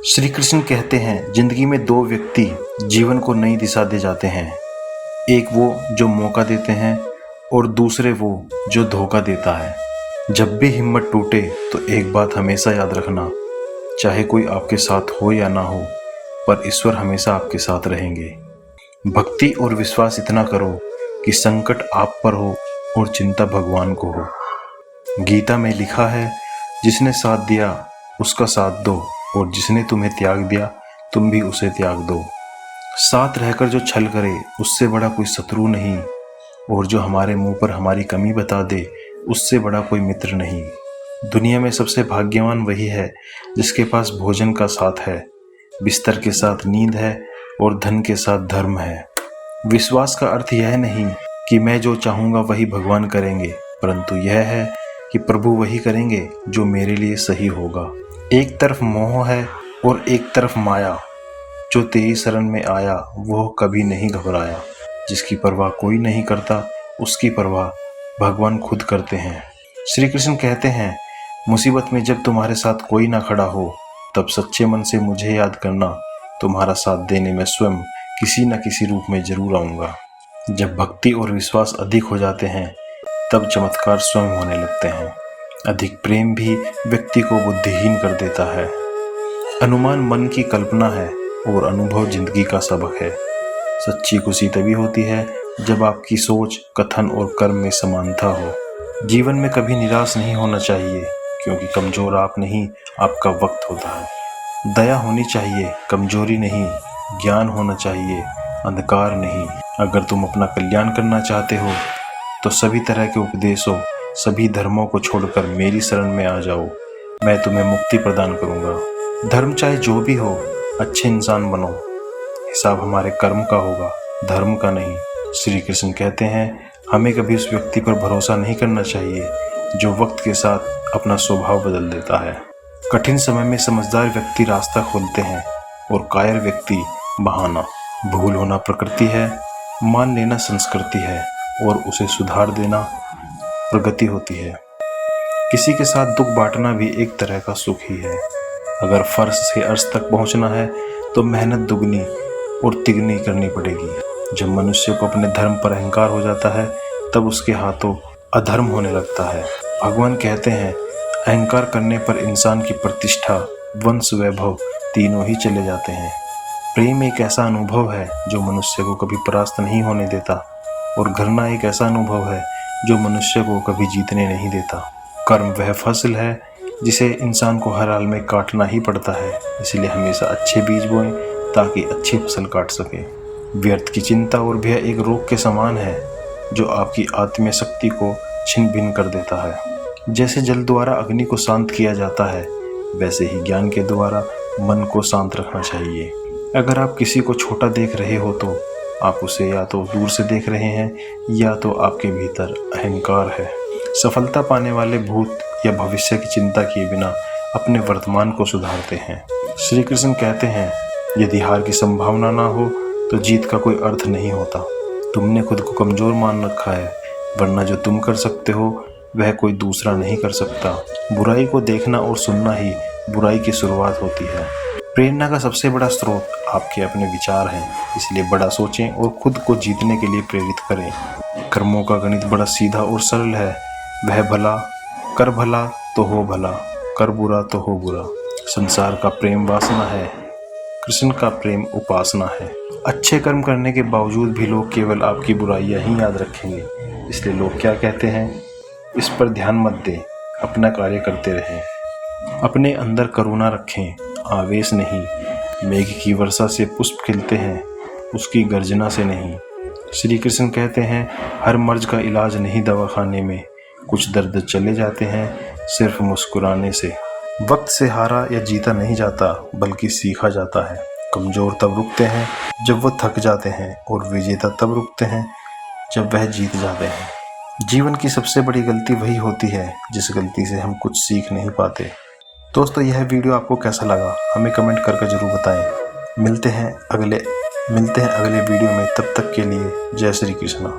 श्री कृष्ण कहते हैं, जिंदगी में दो व्यक्ति जीवन को नई दिशा दे जाते हैं। एक वो जो मौका देते हैं और दूसरे वो जो धोखा देता है। जब भी हिम्मत टूटे तो एक बात हमेशा याद रखना, चाहे कोई आपके साथ हो या ना हो, पर ईश्वर हमेशा आपके साथ रहेंगे। भक्ति और विश्वास इतना करो कि संकट आप पर हो और चिंता भगवान को हो। गीता में लिखा है, जिसने साथ दिया उसका साथ दो, और जिसने तुम्हें त्याग दिया तुम भी उसे त्याग दो। साथ रहकर जो छल करे उससे बड़ा कोई शत्रु नहीं, और जो हमारे मुंह पर हमारी कमी बता दे उससे बड़ा कोई मित्र नहीं। दुनिया में सबसे भाग्यवान वही है जिसके पास भोजन का साथ है, बिस्तर के साथ नींद है और धन के साथ धर्म है। विश्वास का अर्थ यह नहीं कि मैं जो चाहूँगा वही भगवान करेंगे, परंतु यह है कि प्रभु वही करेंगे जो मेरे लिए सही होगा। एक तरफ मोह है और एक तरफ माया, जो तेरी शरण में आया वो कभी नहीं घबराया। जिसकी परवाह कोई नहीं करता उसकी परवाह भगवान खुद करते हैं। श्री कृष्ण कहते हैं, मुसीबत में जब तुम्हारे साथ कोई ना खड़ा हो तब सच्चे मन से मुझे याद करना, तुम्हारा साथ देने में स्वयं किसी न किसी रूप में जरूर आऊँगा। जब भक्ति और विश्वास अधिक हो जाते हैं तब चमत्कार स्वयं होने लगते हैं। अधिक प्रेम भी व्यक्ति को बुद्धिहीन कर देता है। अनुमान मन की कल्पना है और अनुभव जिंदगी का सबक है। सच्ची खुशी तभी होती है जब आपकी सोच, कथन और कर्म में समानता हो। जीवन में कभी निराश नहीं होना चाहिए, क्योंकि कमजोर आप नहीं, आपका वक्त होता है। दया होनी चाहिए, कमजोरी नहीं। ज्ञान होना चाहिए, अंधकार नहीं। अगर तुम अपना कल्याण करना चाहते हो तो सभी तरह के उपदेशों, सभी धर्मों को छोड़कर मेरी शरण में आ जाओ। मैं तुम्हें मुक्ति प्रदान करूंगा। धर्म चाहे जो भी हो, अच्छे इंसान बनो। हिसाब हमारे कर्म का होगा, धर्म का नहीं। श्री कृष्ण कहते हैं, हमें कभी उस व्यक्ति पर भरोसा नहीं करना चाहिए जो वक्त के साथ अपना स्वभाव बदल देता है। कठिन समय में समझदार व्यक्ति रास्ता खोलते हैं और कायर व्यक्ति बहाना। भूल होना प्रकृति है, मान लेना संस्कृति है, और उसे सुधार देना प्रगति होती है। किसी के साथ दुख बांटना भी एक तरह का सुख ही है। अगर फर्श से अर्श तक पहुंचना है तो मेहनत दुगनी और तिगनी करनी पड़ेगी। जब मनुष्य को अपने धर्म पर अहंकार हो जाता है तब उसके हाथों अधर्म होने लगता है। भगवान कहते हैं, अहंकार करने पर इंसान की प्रतिष्ठा, वंश, वैभव तीनों ही चले जाते हैं। प्रेम एक ऐसा अनुभव है जो मनुष्य को कभी परास्त नहीं होने देता, और घृणा एक ऐसा अनुभव है जो मनुष्य को कभी जीतने नहीं देता। कर्म वह फसल है जिसे इंसान को हर हाल में काटना ही पड़ता है, इसलिए हमेशा अच्छे बीज बोएं ताकि अच्छी फसल काट सके। व्यर्थ की चिंता और भय एक रोग के समान है जो आपकी आत्मीय शक्ति को छिन्न भिन्न कर देता है। जैसे जल द्वारा अग्नि को शांत किया जाता है, वैसे ही ज्ञान के द्वारा मन को शांत रखना चाहिए। अगर आप किसी को छोटा देख रहे हो तो आप उसे या तो दूर से देख रहे हैं या तो आपके भीतर अहंकार है। सफलता पाने वाले भूत या भविष्य की चिंता किए बिना अपने वर्तमान को सुधारते हैं। श्री कृष्ण कहते हैं, यदि हार की संभावना ना हो तो जीत का कोई अर्थ नहीं होता। तुमने खुद को कमजोर मान रखा है, वरना जो तुम कर सकते हो वह कोई दूसरा नहीं कर सकता। बुराई को देखना और सुनना ही बुराई की शुरुआत होती है। प्रेरणा का सबसे बड़ा स्रोत आपके अपने विचार हैं, इसलिए बड़ा सोचें और खुद को जीतने के लिए प्रेरित करें। कर्मों का गणित बड़ा सीधा और सरल है। वह भला तो हो भला, कर बुरा तो हो बुरा। संसार का प्रेम वासना है, कृष्ण का प्रेम उपासना है। अच्छे कर्म करने के बावजूद भी लोग केवल आपकी बुराइयां ही याद रखेंगे, इसलिए लोग क्या कहते हैं इस पर ध्यान मत दें, अपना कार्य करते रहें। अपने अंदर करुणा रखें, आवेश नहीं। मेघ की वर्षा से पुष्प खिलते हैं, उसकी गर्जना से नहीं। श्री कृष्ण कहते हैं, हर मर्ज का इलाज नहीं दवाखाने में, कुछ दर्द चले जाते हैं सिर्फ मुस्कुराने से। वक्त से हारा या जीता नहीं जाता, बल्कि सीखा जाता है। कमजोर तब रुकते हैं जब वह थक जाते हैं, और विजेता तब रुकते हैं जब वह जीत जाते हैं। जीवन की सबसे बड़ी गलती वही होती है जिस गलती से हम कुछ सीख नहीं पाते। दोस्तों, यह वीडियो आपको कैसा लगा हमें कमेंट करके जरूर बताएं। मिलते हैं अगले वीडियो में, तब तक के लिए जय श्री कृष्णा।